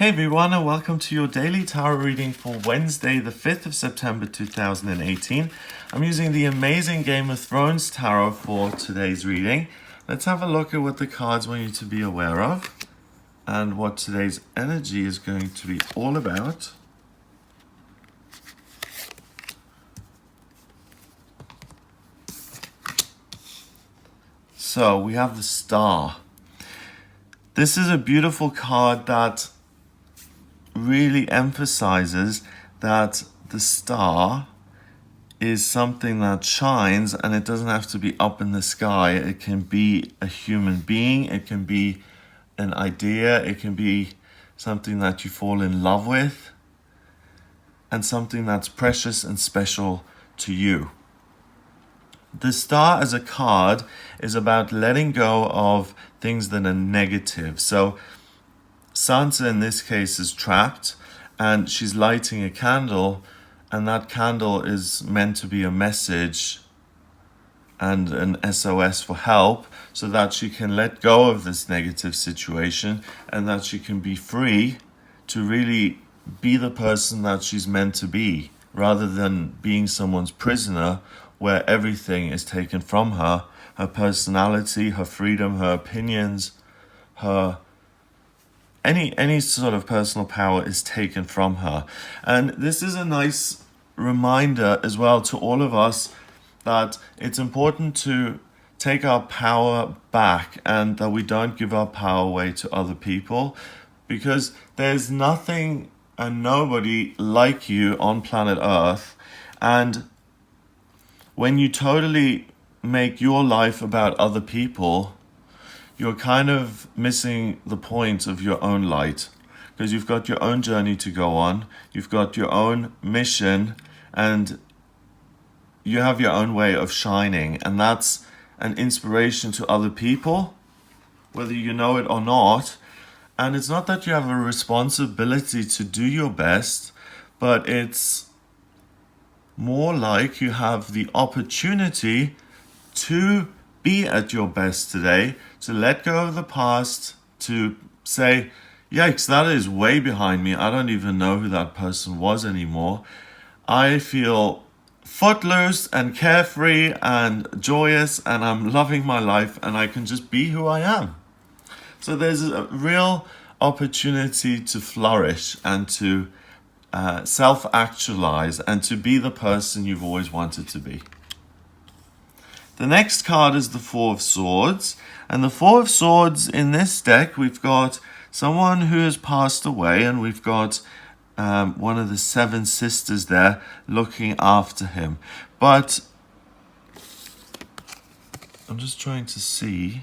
Hey everyone, and welcome to your daily tarot reading for Wednesday, the 5th of September 2018. I'm using the amazing Game of Thrones tarot for today's reading. Let's have a look at what the cards want you to be aware of and what today's energy is going to be all about. So we have the Star. This is a beautiful card that really emphasizes that the star is something that shines, and it doesn't have to be up in the sky. It can be a human being, it can be an idea, it can be something that you fall in love with, and something that's precious and special to you. The Star as a card is about letting go of things that are negative. So Sansa in this case is trapped and she's lighting a candle, and that candle is meant to be a message and an SOS for help so that she can let go of this negative situation and that she can be free to really be the person that she's meant to be, rather than being someone's prisoner where everything is taken from her personality, her freedom, her opinions, her any sort of personal power is taken from her. And this is a nice reminder as well to all of us that it's important to take our power back and that we don't give our power away to other people, because there's nothing and nobody like you on planet Earth. And when you totally make your life about other people, you're kind of missing the point of your own light, because you've got your own journey to go on, you've got your own mission, and you have your own way of shining, and that's an inspiration to other people, whether you know it or not. And it's not that you have a responsibility to do your best, but it's more like you have the opportunity to be at your best today, to let go of the past, to say, yikes, that is way behind me. I don't even know who that person was anymore. I feel footloose and carefree and joyous, and I'm loving my life, and I can just be who I am. So there's a real opportunity to flourish and to self-actualize and to be the person you've always wanted to be. The next card is the Four of Swords. And the Four of Swords in this deck, we've got someone who has passed away, and we've got one of the seven sisters there looking after him. But I'm just trying to see.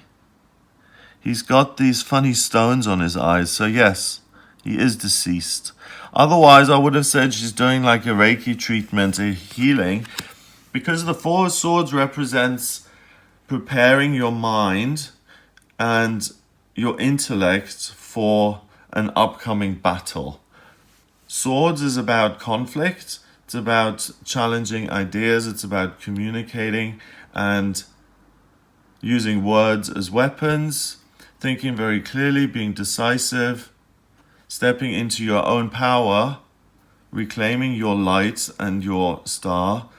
He's got these funny stones on his eyes. So yes, he is deceased. Otherwise, I would have said she's doing like a Reiki treatment, a healing, because the Four of Swords represents preparing your mind and your intellect for an upcoming battle. Swords is about conflict, it's about challenging ideas, it's about communicating and using words as weapons, thinking very clearly, being decisive, stepping into your own power, reclaiming your light and your star,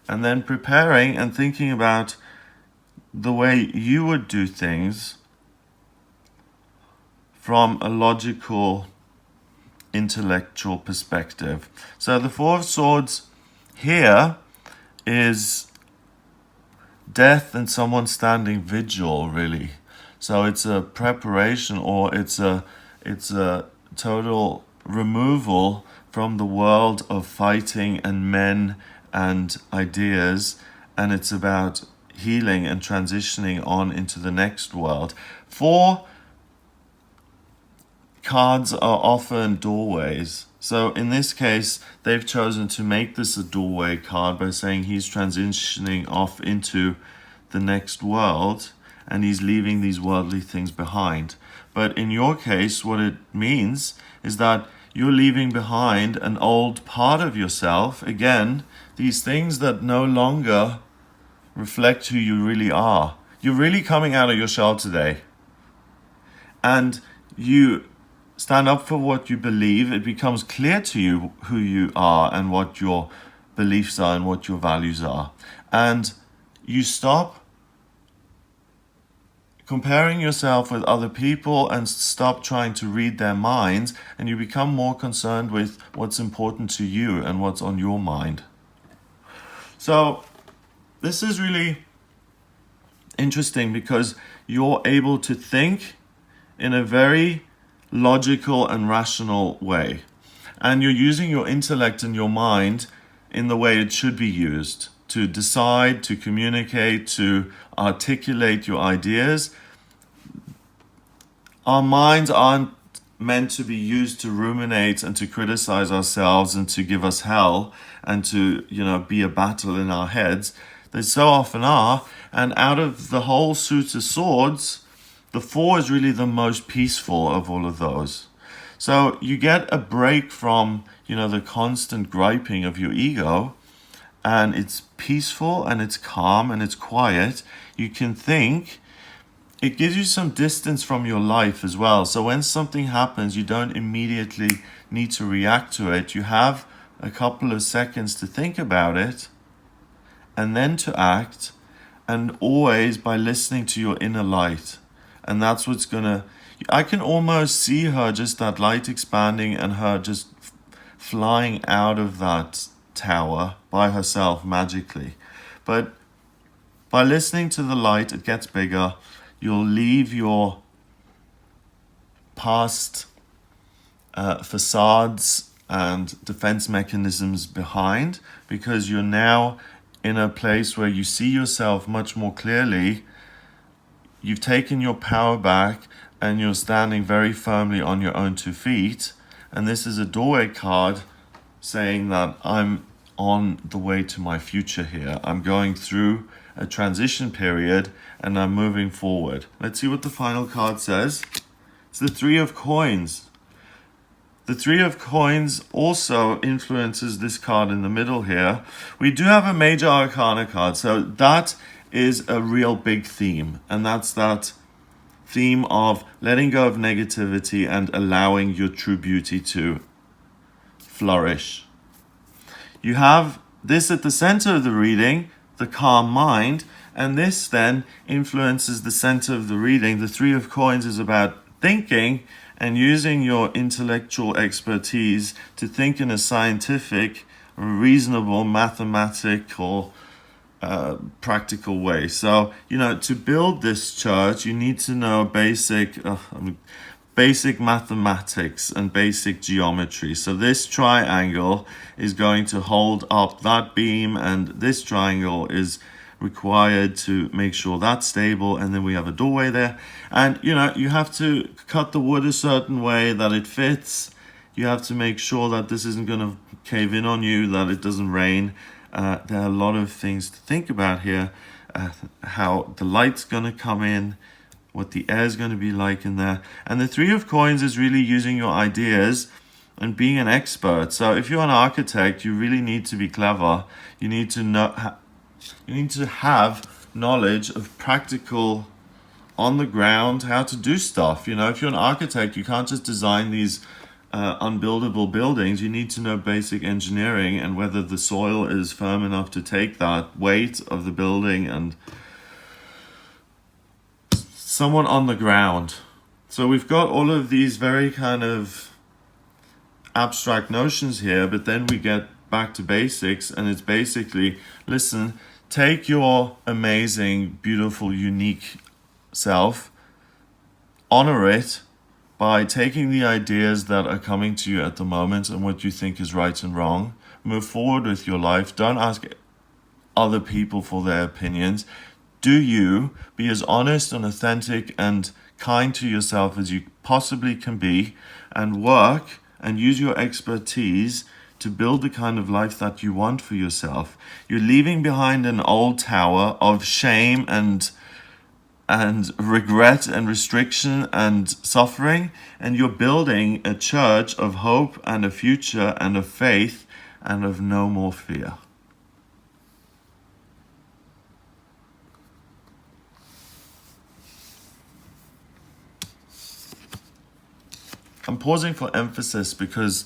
and then preparing and thinking about the way you would do things from a logical, intellectual perspective. So the Four of Swords here is death and someone standing vigil, really. So it's a preparation, or it's a total removal from the world of fighting and men and ideas, and it's about healing and transitioning on into the next world. Four cards are often doorways. So in this case, they've chosen to make this a doorway card by saying he's transitioning off into the next world and he's leaving these worldly things behind. But in your case, what it means is that you're leaving behind an old part of yourself. Again, these things that no longer reflect who you really are. You're really coming out of your shell today. And you stand up for what you believe, it becomes clear to you who you are and what your beliefs are and what your values are. And you stop comparing yourself with other people and stop trying to read their minds, and you become more concerned with what's important to you and what's on your mind. So this is really interesting because you're able to think in a very logical and rational way. And you're using your intellect and your mind in the way it should be used to decide, to communicate, to articulate your ideas. Our minds aren't meant to be used to ruminate and to criticize ourselves and to give us hell and to, be a battle in our heads. They so often are. And out of the whole suit of swords, the 4 is really the most peaceful of all of those. So you get a break from, the constant griping of your ego, and it's peaceful and it's calm and it's quiet. You can think. It gives you some distance from your life as well. So when something happens, you don't immediately need to react to it. You have a couple of seconds to think about it and then to act, and always by listening to your inner light. And that's what's I can almost see her, just that light expanding and her just flying out of that tower by herself magically. But by listening to the light, it gets bigger. You'll leave your past facades and defense mechanisms behind, because you're now in a place where you see yourself much more clearly. You've taken your power back and you're standing very firmly on your own 2 feet. And this is a doorway card saying that I'm on the way to my future here. I'm going through a transition period and I'm moving forward. Let's see what the final card says. It's the 3 of Coins. The 3 of Coins also influences this card in the middle here. We do have a Major Arcana card, so that is a real big theme, and that's that theme of letting go of negativity and allowing your true beauty to flourish. You have this at the center of the reading, the calm mind, and this then influences the center of the reading. The 3 of Coins is about thinking and using your intellectual expertise to think in a scientific, reasonable, mathematical, practical way. So, to build this church, you need to know basic mathematics and basic geometry. So this triangle is going to hold up that beam, and this triangle is required to make sure that's stable, and then we have a doorway there. And you have to cut the wood a certain way that it fits. You have to make sure that this isn't going to cave in on you, that it doesn't rain. There are a lot of things to think about here. How the light's going to come in, what the air is going to be like in there. And the 3 of Coins is really using your ideas and being an expert. So if you're an architect, you really need to be clever. You need to know. You need to have knowledge of practical, on the ground, how to do stuff. If you're an architect, you can't just design these unbuildable buildings. You need to know basic engineering and whether the soil is firm enough to take that weight of the building, and someone on the ground. So we've got all of these very kind of abstract notions here, but then we get back to basics, and it's basically, listen, take your amazing, beautiful, unique self, honor it by taking the ideas that are coming to you at the moment and what you think is right and wrong. Move forward with your life. Don't ask other people for their opinions. Do you be as honest and authentic and kind to yourself as you possibly can be, and work and use your expertise to build the kind of life that you want for yourself. You're leaving behind an old tower of shame and regret and restriction and suffering, and you're building a church of hope and a future and of faith and of no more fear. I'm pausing for emphasis because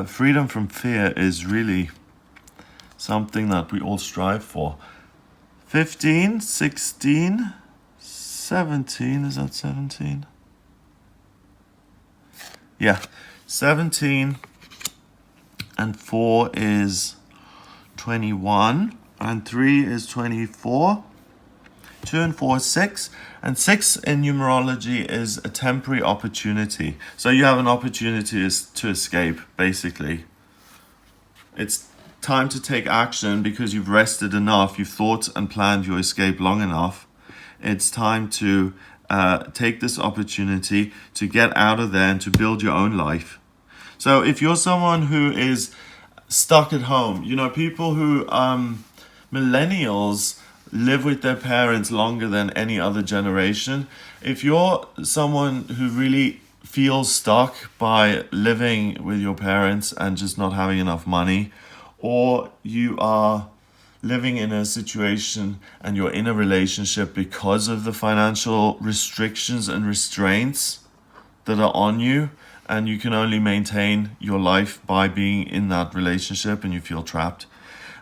freedom from fear is really something that we all strive for. 15, 16, 17, is that 17? Yeah, 17 and 4 is 21, and 3 is 24. 2 and 4 is 6, and 6 in numerology is a temporary opportunity. So you have an opportunity to escape, basically. It's time to take action because you've rested enough, you've thought and planned your escape long enough. It's time to take this opportunity to get out of there and to build your own life. So if you're someone who is stuck at home, you know, people who, millennials, live with their parents longer than any other generation. If you're someone who really feels stuck by living with your parents and just not having enough money, or you are living in a situation and you're in a relationship because of the financial restrictions and restraints that are on you, and you can only maintain your life by being in that relationship and you feel trapped.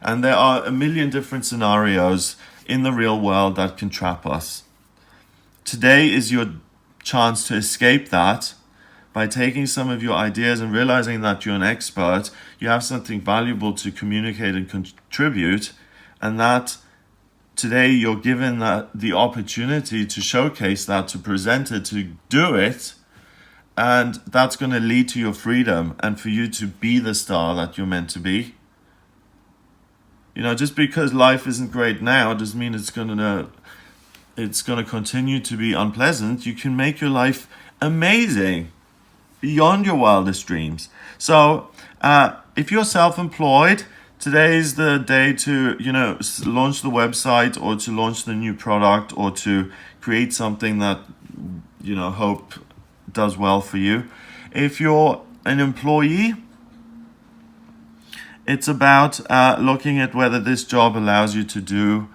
And there are a million different scenarios in the real world that can trap us. Today is your chance to escape that by taking some of your ideas and realizing that you're an expert, you have something valuable to communicate and contribute, and that today you're given the opportunity to showcase that, to present it, to do it, and that's going to lead to your freedom and for you to be the star that you're meant to be. You know, just because life isn't great now doesn't mean it's going to continue to be unpleasant. You can make your life amazing, beyond your wildest dreams. So, if you're self-employed, today is the day to, you know, launch the website or to launch the new product or to create something that, you know, hope does well for you. If you're an employee, it's about looking at whether this job allows you to do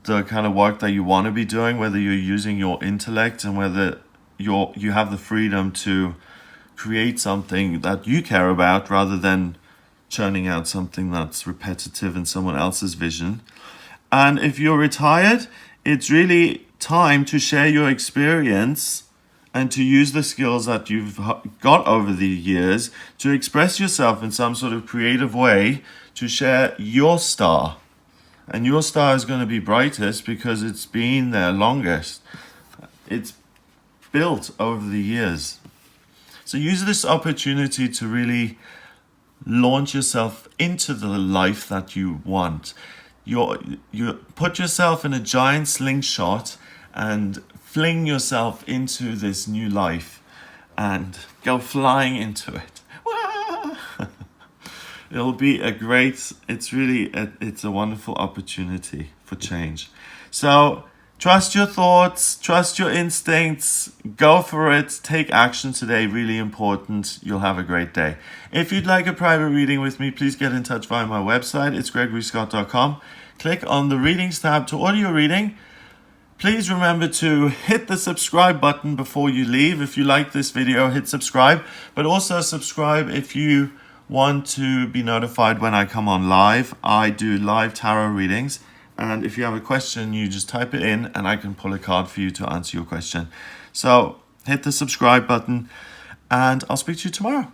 the kind of work that you want to be doing, whether you're using your intellect and whether you have the freedom to create something that you care about rather than churning out something that's repetitive in someone else's vision. And if you're retired, it's really time to share your experience and to use the skills that you've got over the years to express yourself in some sort of creative way, to share your star. And your star is going to be brightest because it's been there longest. It's built over the years. So use this opportunity to really launch yourself into the life that you want. You put yourself in a giant slingshot and fling yourself into this new life and go flying into it. It'll be it's a wonderful opportunity for change. So trust your thoughts, trust your instincts, go for it, take action today, really important. You'll have a great day. If you'd like a private reading with me, please get in touch via my website. It's gregoryscott.com. Click on the readings tab to order your reading. Please remember to hit the subscribe button before you leave. If you like this video, hit subscribe, but also subscribe if you want to be notified when I come on live. I do live tarot readings, and if you have a question, you just type it in and I can pull a card for you to answer your question. So hit the subscribe button and I'll speak to you tomorrow.